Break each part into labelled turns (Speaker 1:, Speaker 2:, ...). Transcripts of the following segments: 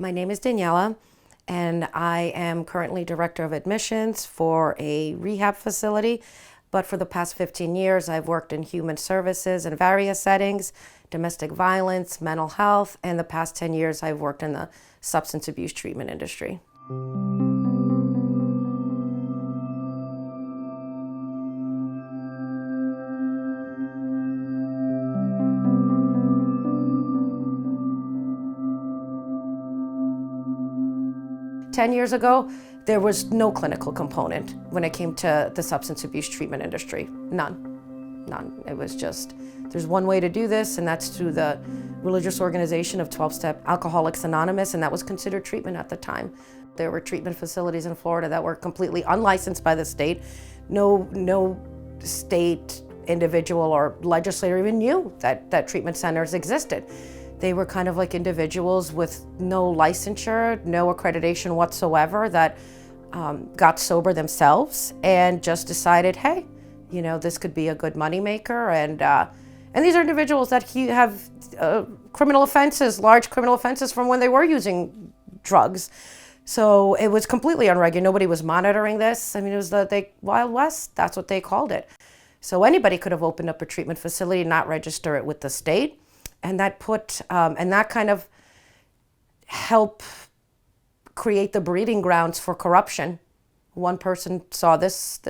Speaker 1: My name is Daniela, and I am currently Director of Admissions for a rehab facility. But for the past 15 years, I've worked in human services in various settings, domestic violence, mental health, and the past 10 years, I've worked in the substance abuse treatment industry. 10 years ago, there was no clinical component when it came to the substance abuse treatment industry. None. It was just, there's one way to do this, and that's through the religious organization of 12-Step Alcoholics Anonymous, and that was considered treatment at the time. There were treatment facilities in Florida that were completely unlicensed by the state. No state individual or legislator even knew that treatment centers existed. They were kind of like individuals with no licensure, no accreditation whatsoever that got sober themselves and just decided, hey, you know, this could be a good moneymaker. And these are individuals that have criminal offenses, large criminal offenses from when they were using drugs. So it was completely unregulated. Nobody was monitoring this. I mean, it was the Wild West. That's what they called it. So anybody could have opened up a treatment facility, not register it with the state. And that kind of helped create the breeding grounds for corruption. One person saw this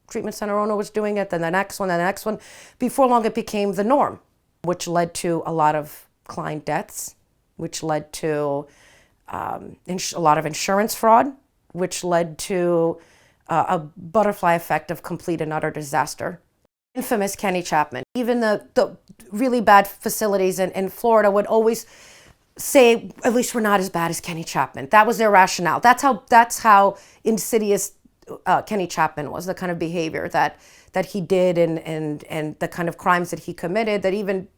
Speaker 1: treatment center owner was doing it, then the next one. Before long, it became the norm, which led to a lot of client deaths, which led to a lot of insurance fraud, which led to a butterfly effect of complete and utter disaster. Infamous Kenny Chapman. Even the really bad facilities in Florida would always say, at least we're not as bad as Kenny Chapman. That was their rationale. That's how insidious Kenny Chapman was, the kind of behavior that he did and the kind of crimes that he committed, that even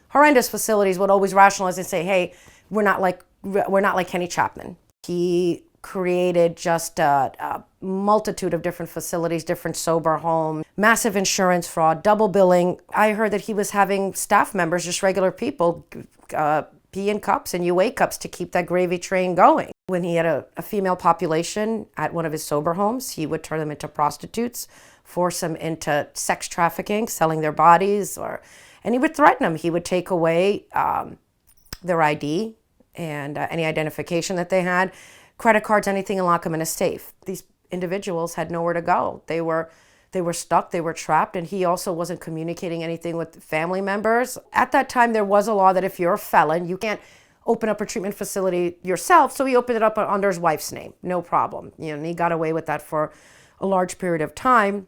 Speaker 1: horrendous facilities would always rationalize and say, hey, we're not like Kenny Chapman. He created just a multitude of different facilities, different sober homes, massive insurance fraud, double billing. I heard that he was having staff members, just regular people, pee in cups and UA cups to keep that gravy train going. When he had a female population at one of his sober homes, he would turn them into prostitutes, force them into sex trafficking, selling their bodies, and he would threaten them. He would take away their ID and any identification that they had, credit cards, anything, and lock them in a safe. These individuals had nowhere to go. They were stuck, they were trapped, and he also wasn't communicating anything with family members. At that time, there was a law that if you're a felon, you can't open up a treatment facility yourself, so he opened it up under his wife's name, no problem. You know, and he got away with that for a large period of time,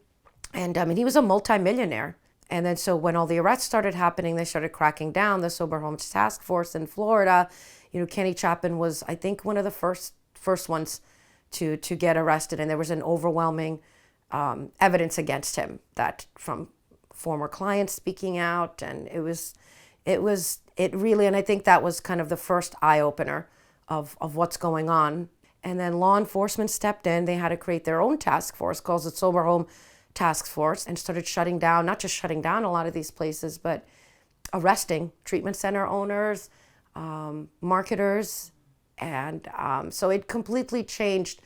Speaker 1: and he was a multimillionaire. And then so when all the arrests started happening, they started cracking down. The Sober Homes Task Force in Florida, you know, Kenny Chapman was, I think, one of the first ones to get arrested, and there was an overwhelming evidence against him, that from former clients speaking out, and it really, and I think that was kind of the first eye-opener of what's going on. And then law enforcement stepped in. They had to create their own task force called the Sober Home Task Force, and started shutting down, not just shutting down a lot of these places, but arresting treatment center owners, marketers. And so it completely changed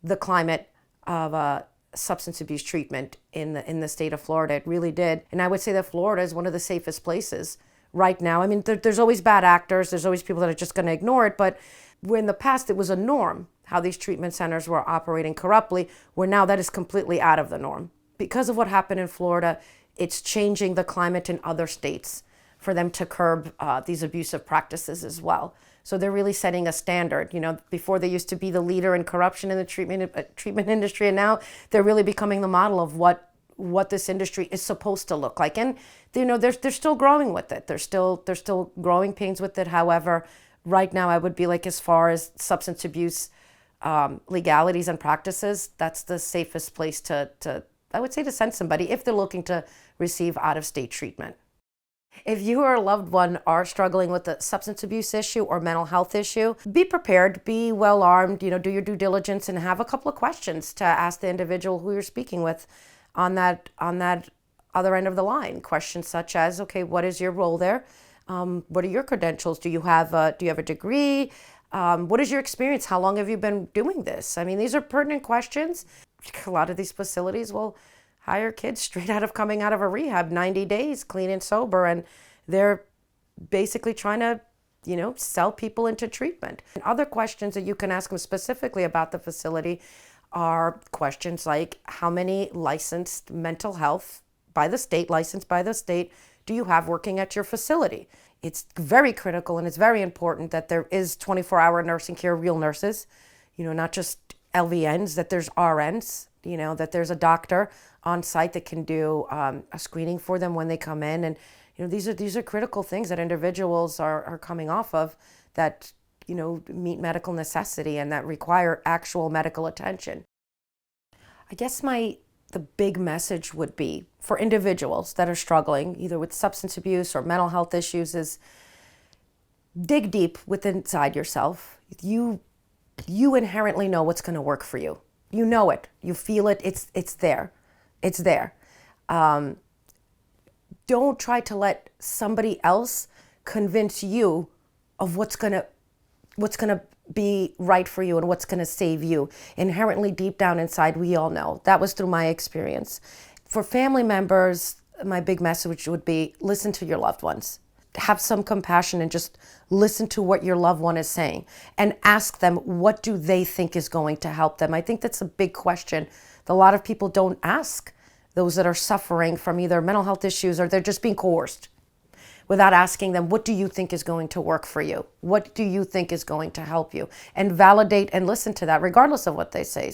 Speaker 1: the climate of substance abuse treatment in the state of Florida. It really did. And I would say that Florida is one of the safest places right now. I mean, there's always bad actors. There's always people that are just going to ignore it. But where in the past it was a norm how these treatment centers were operating corruptly, where now that is completely out of the norm. Because of what happened in Florida, it's changing the climate in other states for them to curb these abusive practices as well. So they're really setting a standard. You know, before they used to be the leader in corruption in the treatment industry, and now they're really becoming the model of what this industry is supposed to look like. And you know, they're still growing with it. They're still growing pains with it. However, right now I would be like, as far as substance abuse legalities and practices, that's the safest place to I would say to send somebody if they're looking to receive out-of-state treatment. If you or a loved one are struggling with a substance abuse issue or mental health issue, be prepared, be well armed, you know, do your due diligence and have a couple of questions to ask the individual who you're speaking with on that other end of the line. Questions such as, okay, what is your role there? What are your credentials? Do you have a degree? What is your experience? How long have you been doing this? I mean, these are pertinent questions. A lot of these facilities will hire kids straight out of coming out of a rehab, 90 days, clean and sober, and they're basically trying to, sell people into treatment. And other questions that you can ask them specifically about the facility are questions like, how many licensed mental health licensed by the state, do you have working at your facility? It's very critical and it's very important that there is 24-hour nursing care, real nurses, not just LVNs, that there's RNs, that there's a doctor on site that can do a screening for them when they come in. And these are critical things that individuals are coming off of that meet medical necessity and that require actual medical attention. I guess the big message would be for individuals that are struggling either with substance abuse or mental health issues is dig deep within inside yourself. You inherently know what's going to work for you. You know it. You feel it. It's there. It's there. Don't try to let somebody else convince you of what's going to be right for you and what's going to save you. Inherently deep down inside, we all know. That was through my experience. For family members, my big message would be listen to your loved ones. Have some compassion and just listen to what your loved one is saying and ask them, what do they think is going to help them? I think that's a big question that a lot of people don't ask those that are suffering from either mental health issues or they're just being coerced, without asking them, what do you think is going to work for you? What do you think is going to help you? And validate and listen to that regardless of what they say.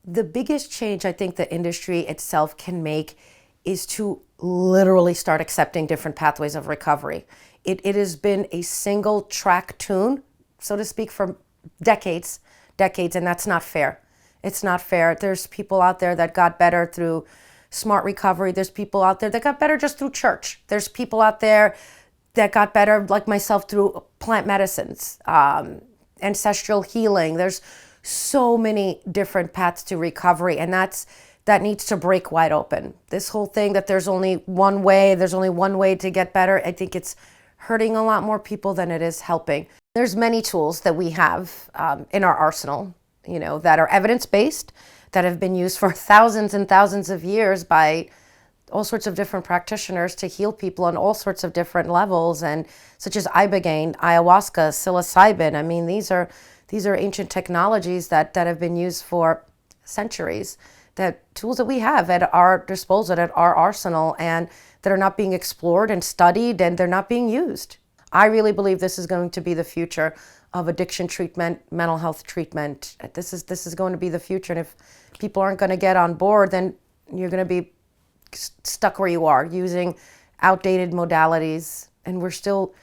Speaker 1: The biggest change I think the industry itself can make is to literally start accepting different pathways of recovery. It has been a single track tune, so to speak, for decades, and that's not fair. It's not fair. There's people out there that got better through smart recovery. There's people out there that got better just through church. There's people out there that got better, like myself, through plant medicines, ancestral healing. There's so many different paths to recovery, and that needs to break wide open. This whole thing that there's only one way to get better, I think it's hurting a lot more people than it is helping. There's many tools that we have in our arsenal, that are evidence-based, that have been used for thousands and thousands of years by all sorts of different practitioners to heal people on all sorts of different levels, and such as ibogaine, ayahuasca, psilocybin. I mean, these are ancient technologies that have been used for centuries, that tools that we have at our disposal, at our arsenal, and that are not being explored and studied, and they're not being used. I really believe this is going to be the future of addiction treatment, mental health treatment. This is going to be the future, and if people aren't going to get on board, then you're going to be stuck where you are, using outdated modalities, and we're still,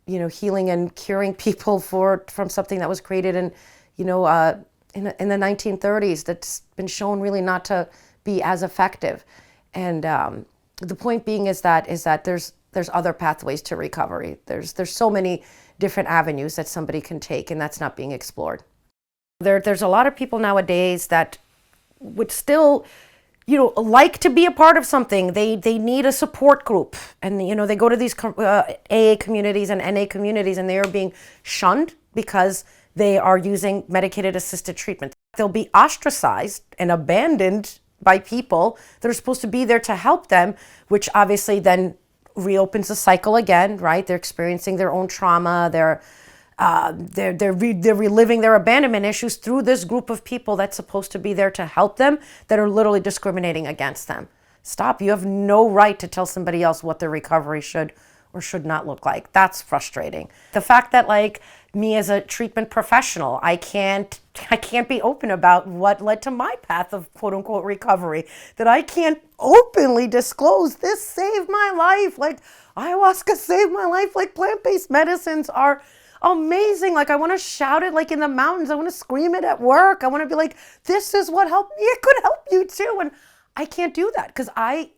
Speaker 1: healing and curing people from something that was created in the 1930s that's been shown really not to be as effective. And the point being is that there's other pathways to recovery. There's so many different avenues that somebody can take, and that's not being explored. There's a lot of people nowadays that would still, like to be a part of something. They need a support group, and they go to these AA communities and NA communities, and they are being shunned because they are using medicated assisted treatment. They'll be ostracized and abandoned by people that are supposed to be there to help them, which obviously then reopens the cycle again, right? They're experiencing their own trauma. They're reliving their abandonment issues through this group of people that's supposed to be there to help them, that are literally discriminating against them. Stop. You have no right to tell somebody else what their recovery should or should not look like. That's frustrating. The fact that, like, me as a treatment professional, I can't be open about what led to my path of quote unquote recovery, that I can't openly disclose this saved my life, like ayahuasca saved my life, like plant-based medicines are amazing. Like, I want to shout it like in the mountains. I want to scream it at work. I want to be like, this is what helped me. It could help you too. And I can't do that because I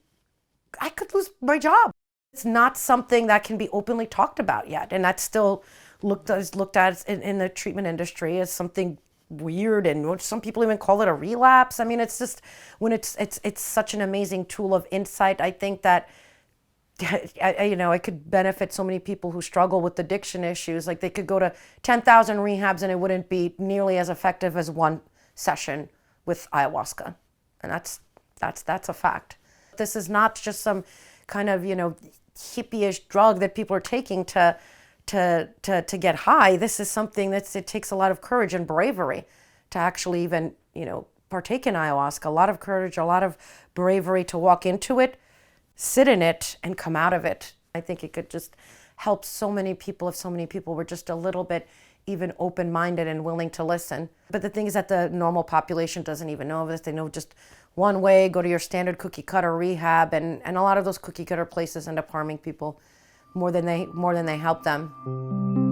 Speaker 1: could lose my job. It's not something that can be openly talked about yet. And that's still looked at in the treatment industry as something weird, and some people even call it a relapse. I mean, it's just, when it's such an amazing tool of insight. I think that it could benefit so many people who struggle with addiction issues. Like they could go to 10,000 rehabs and it wouldn't be nearly as effective as one session with ayahuasca. And that's a fact. This is not just some kind of, hippie-ish drug that people are taking to get high. This is something it takes a lot of courage and bravery to actually even, partake in ayahuasca. A lot of courage, a lot of bravery to walk into it, sit in it, and come out of it. I think it could just help so many people if so many people were just a little bit even open-minded and willing to listen. But the thing is that the normal population doesn't even know this. They know just one way, go to your standard cookie cutter rehab, and a lot of those cookie cutter places end up harming people more than they help them.